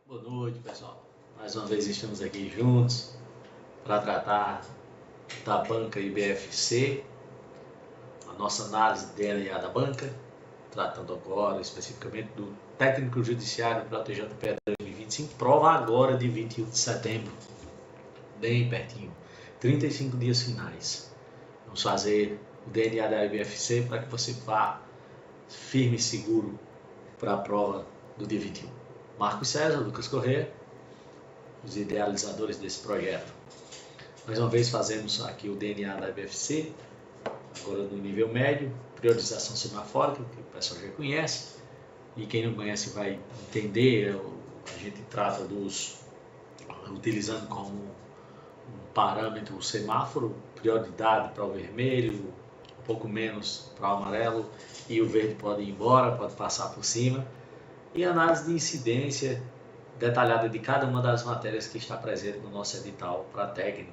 Boa noite, pessoal. Mais uma vez estamos aqui juntos para tratar da banca IBFC, a nossa análise de DNA da banca, tratando agora especificamente do técnico judiciário para a TJPE 2025, prova agora de 21 de setembro, bem pertinho, 35 dias finais. Vamos fazer o DNA da IBFC para que você vá firme e seguro para a prova do dia 21. Marcos César, Lucas Corrêa, os idealizadores desse projeto. Mais uma vez fazemos aqui o DNA da IBFC, agora no nível médio, priorização semafórica, que o pessoal já conhece, e quem não conhece vai entender, a gente trata utilizando como um parâmetro o semáforo, prioridade para o vermelho, um pouco menos para o amarelo, e o verde pode ir embora, pode passar por cima, e análise de incidência detalhada de cada uma das matérias que está presente no nosso edital para técnico,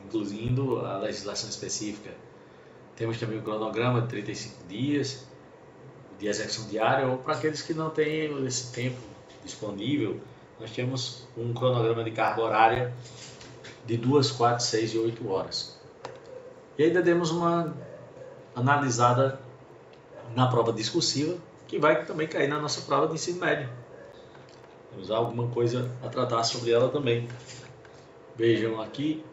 incluindo a legislação específica. Temos também o cronograma de 35 dias de execução diária, ou para aqueles que não têm esse tempo disponível, nós temos um cronograma de carga horária de 2, 4, 6 e 8 horas. E ainda demos uma analisada na prova discursiva, que vai também cair na nossa prova de ensino médio. Temos alguma coisa a tratar sobre ela também. Vejam aqui,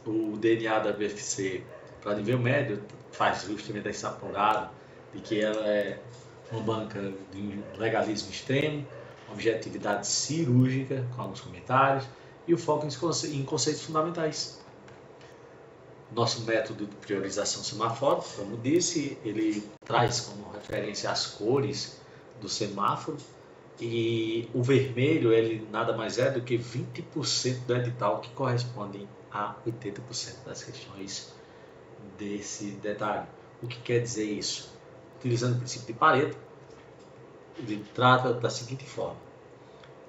o DNA da BFC para nível médio faz justamente esse apurado de que ela é uma banca de legalismo extremo, objetividade cirúrgica, com alguns comentários, e o foco em conceitos fundamentais. Nosso método de priorização semafórica, como disse, ele traz como referência as cores do semáforo, e o vermelho ele nada mais é do que 20% do edital, que corresponde a 80% das questões desse detalhe. O que quer dizer isso? Utilizando o princípio de Pareto, ele trata da seguinte forma: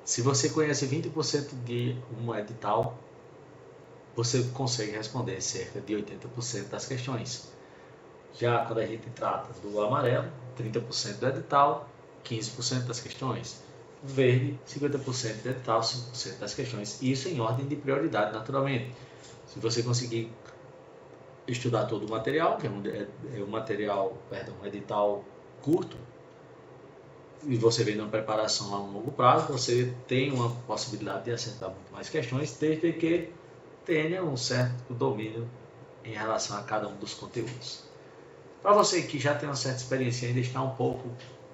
se você conhece 20% de um edital, você consegue responder cerca de 80% das questões. Já quando a gente trata do amarelo, 30% do edital, 15% das questões. Verde, 50% do edital, 5% das questões. Isso em ordem de prioridade, naturalmente. Se você conseguir estudar todo o material, que é um edital curto, e você vem numa preparação a um longo prazo, você tem uma possibilidade de acertar muito mais questões, desde que tenha um certo domínio em relação a cada um dos conteúdos. Para você que já tem uma certa experiência e ainda está um pouco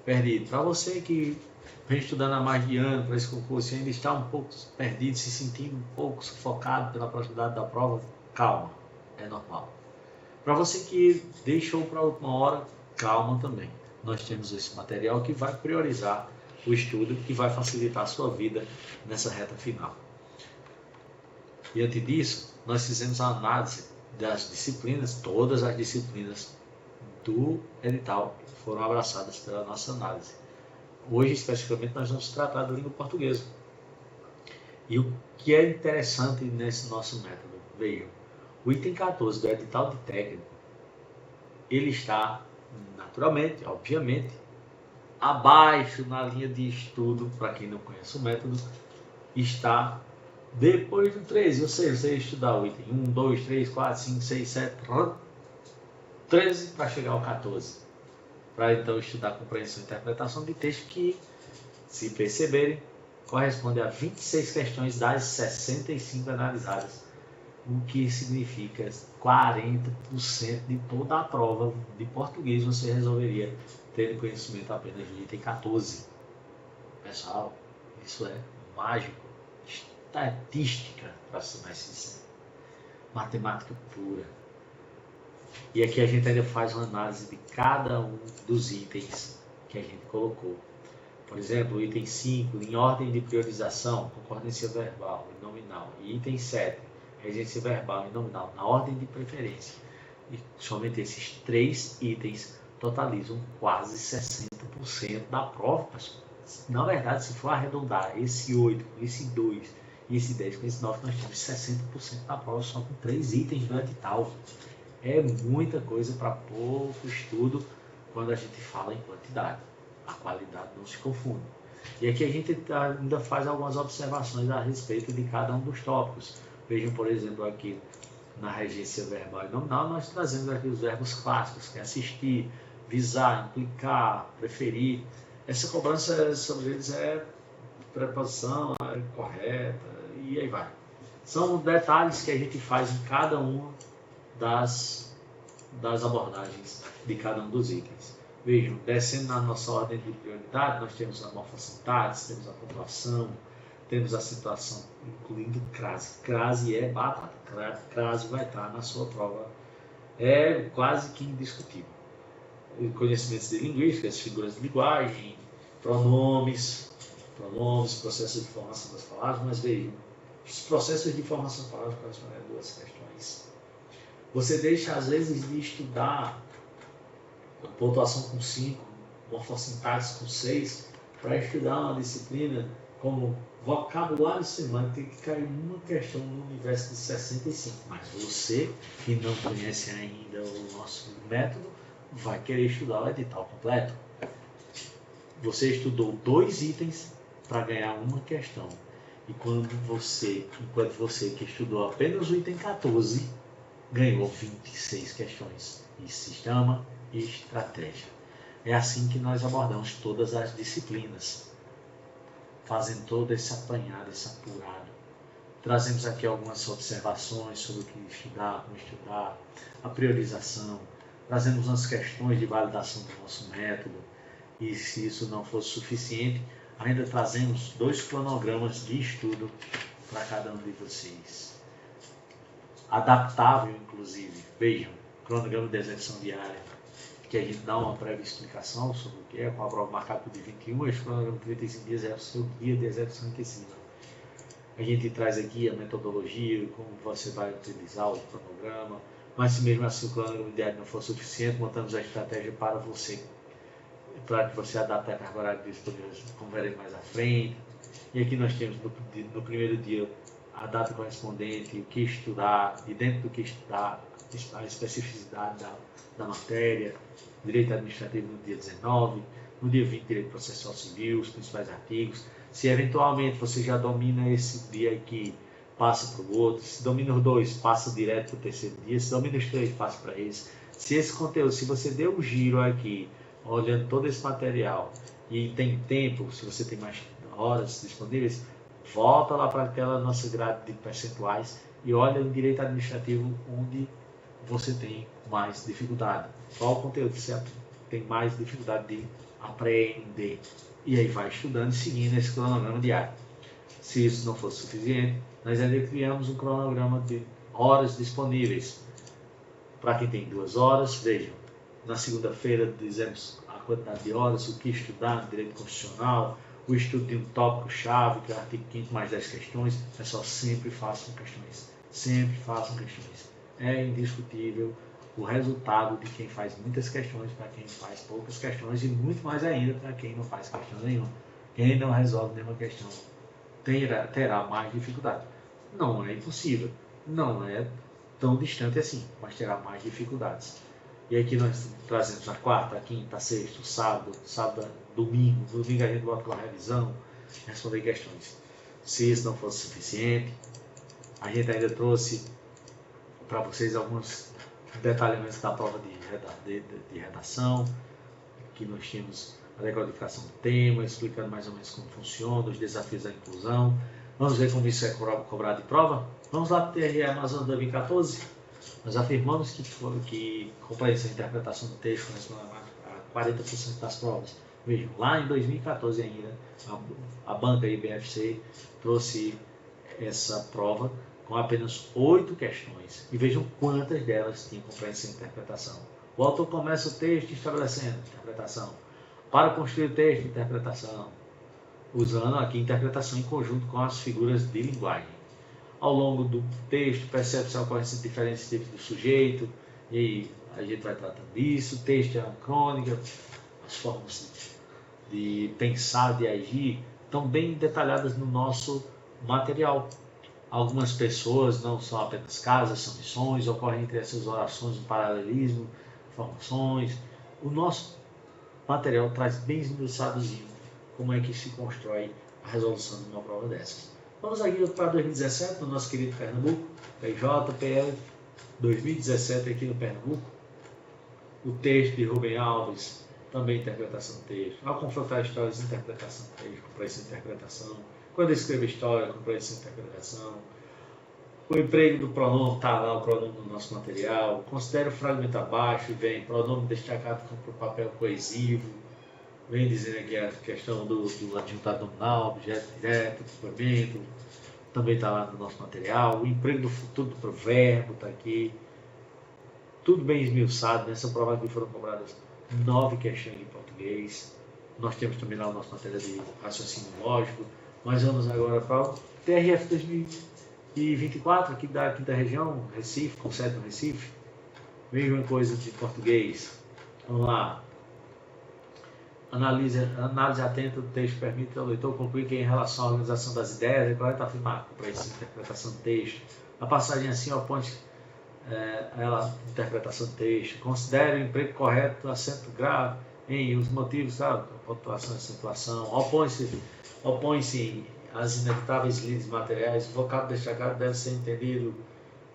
perdido, para você que vem estudando há mais de ano para esse concurso e ainda está um pouco perdido, se sentindo um pouco sufocado pela proximidade da prova, calma, é normal. Para você que deixou para a última hora, calma também. Nós temos esse material que vai priorizar o estudo e vai facilitar a sua vida nessa reta final. Diante disso, nós fizemos a análise das disciplinas, todas as disciplinas do edital foram abraçadas pela nossa análise. Hoje, especificamente, nós vamos tratar da língua portuguesa. E o que é interessante nesse nosso método? Vejam, o item 14 do edital de técnico, ele está, naturalmente, obviamente, abaixo na linha de estudo, para quem não conhece o método, está depois do 13, ou seja, você estudar o item 1, 2, 3, 4, 5, 6, 7, 13 para chegar ao 14. Para então estudar a compreensão e interpretação de texto, que, se perceberem, corresponde a 26 questões das 65 analisadas, o que significa 40% de toda a prova de português você resolveria tendo conhecimento apenas do item 14. Pessoal, isso é mágico. Estatística, para ser mais sincero. Matemática pura. E aqui a gente ainda faz uma análise de cada um dos itens que a gente colocou. Por exemplo, o item 5, em ordem de priorização, concordância verbal e nominal. E item 7, regência verbal e nominal, na ordem de preferência. E somente esses 3 itens totalizam quase 60% da prova, pessoal. Na verdade, se for arredondar esse 8, esse 2 e esse 10 com esse 9, nós temos 60% da prova só com 3 itens do edital. É muita coisa para pouco estudo quando a gente fala em quantidade. A qualidade não se confunde. E aqui a gente ainda faz algumas observações a respeito de cada um dos tópicos. Vejam, por exemplo, aqui na regência verbal e nominal, nós trazemos aqui os verbos clássicos, que é assistir, visar, implicar, preferir. Essa cobrança sobre eles é preposição, é correta, e aí vai. São detalhes que a gente faz em cada uma das abordagens de cada um dos itens. Vejam, descendo na nossa ordem de prioridade, nós temos a morfossintaxe, temos a pontuação, temos a situação, incluindo crase. Crase é batata, crase vai estar na sua prova, é quase que indiscutível. Conhecimentos de linguística, as figuras de linguagem, pronomes, processos de formação das palavras, mas vejam, os processos de formação das palavras correspondem a duas questões. Você deixa, às vezes, de estudar a pontuação com 5, morfossintaxe com 6, para estudar uma disciplina como vocabulário semântico, tem que cair uma questão no universo de 65. Mas você, que não conhece ainda o nosso método, vai querer estudar o edital completo. Você estudou 2 itens para ganhar uma questão. E enquanto você que estudou apenas o item 14, ganhou 26 questões. Isso se chama estratégia. É assim que nós abordamos todas as disciplinas, fazendo todo esse apanhado, esse apurado. Trazemos aqui algumas observações sobre o que estudar, como estudar, a priorização, trazemos umas questões de validação do nosso método, e se isso não fosse suficiente, ainda trazemos 2 cronogramas de estudo para cada um de vocês. Adaptável, inclusive. Vejam, cronograma de execução diária, que a gente dá uma breve explicação sobre o que é, com a prova marcada para o dia 21, esse cronograma de 35 dias é o seu dia de execução em cima. A gente traz aqui a metodologia, como você vai utilizar o cronograma, mas se mesmo assim o cronograma diário não for suficiente, montamos a estratégia para você, para que você adapte a carga horária disponível, como veremos mais à frente. E aqui nós temos no primeiro dia a data correspondente, o que estudar, e dentro do que estudar, a especificidade da matéria, direito administrativo no dia 19, no dia 20, direito processual civil, os principais artigos. Se eventualmente você já domina esse dia aqui, passa para o outro. Se domina os 2, passa direto para o terceiro dia. Se domina os 3, passa para esse. Se esse conteúdo, se você deu um giro aqui, olhando todo esse material, e tem tempo, se você tem mais horas disponíveis, volta lá para aquela nossa grade de percentuais e olha em direito administrativo onde você tem mais dificuldade. Qual o conteúdo que você tem mais dificuldade de aprender? E aí vai estudando e seguindo esse cronograma diário. Se isso não fosse suficiente, nós ainda criamos um cronograma de horas disponíveis. Para quem tem 2 horas, vejam, na segunda-feira dizemos a quantidade de horas, o que estudar no direito constitucional, o estudo de um tópico-chave, que é o artigo 5º mais 10 questões. Pessoal, sempre façam questões. Sempre façam questões. É indiscutível o resultado de quem faz muitas questões para quem faz poucas questões, e muito mais ainda para quem não faz questão nenhuma. Quem não resolve nenhuma questão terá mais dificuldade. Não é impossível, não é tão distante assim, mas terá mais dificuldades. E aqui nós trazemos a quarta, a quinta, a sexta, o sábado, domingo. Domingo a gente volta com a revisão, responder questões. Se isso não fosse suficiente, a gente ainda trouxe para vocês alguns detalhamentos da prova de redação. Aqui nós tínhamos a decodificação do tema, explicando mais ou menos como funciona, os desafios da inclusão. Vamos ver como isso é cobrado de prova? Vamos lá para o TRE Amazonas 2014. Nós afirmamos que compreensão e interpretação do texto corresponde a 40% das provas. Vejam, lá em 2014 ainda, a banca IBFC trouxe essa prova com apenas 8 questões. E vejam quantas delas tinham compreensão e interpretação. O autor começa o texto estabelecendo interpretação. Para construir o texto, interpretação. Usando aqui interpretação em conjunto com as figuras de linguagem. Ao longo do texto, percebe-se a ocorrência de diferentes tipos do sujeito, e aí a gente vai tratando disso. O texto é uma crônica, as formas de pensar, de agir, estão bem detalhadas no nosso material. Algumas pessoas não são apenas casas, são missões, ocorrem entre essas orações um paralelismo, formações. O nosso material traz bem esmiuçadozinho como é que se constrói a resolução de uma prova dessas. Vamos aqui para 2017, no nosso querido Pernambuco, PJPL 2017 aqui no Pernambuco. O texto de Rubem Alves, também interpretação do texto. Ao confrontar histórias, interpretação do texto, com essa interpretação. Quando escreve história, com essa interpretação. O emprego do pronome, está lá o pronome no nosso material. Considere o fragmento abaixo, vem pronome destacado com papel coesivo. Vem dizendo aqui a questão do adjuntado nominal, objeto direto, complemento. Também está lá no nosso material. O emprego do futuro do provérbio está aqui. Tudo bem esmiuçado. Nessa prova aqui foram cobradas 9 questões de português. Nós temos também lá o nosso material de raciocínio lógico. Mas vamos agora para o TRF 2024, aqui da quinta região, Recife, com sede no Recife. Mesma coisa de português. Vamos lá. Análise atenta do texto permite ao leitor concluir que, em relação à organização das ideias, é correto afirmar para essa interpretação do texto. A passagem assim opõe-se ela interpretação do texto. Considere o emprego correto, acento grave em os motivos, sabe? Pontuação e acentuação. Opõe-se às inevitáveis lides materiais. O vocábulo destacado deve ser entendido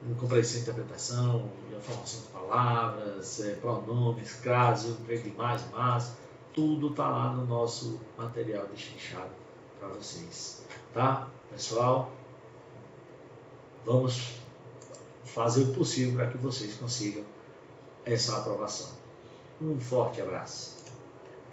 com compreensão e interpretação, a formação de palavras, pronomes, frases, o emprego de mais, mas. Tudo está lá no nosso material destrinchado para vocês. Tá, pessoal? Vamos fazer o possível para que vocês consigam essa aprovação. Um forte abraço.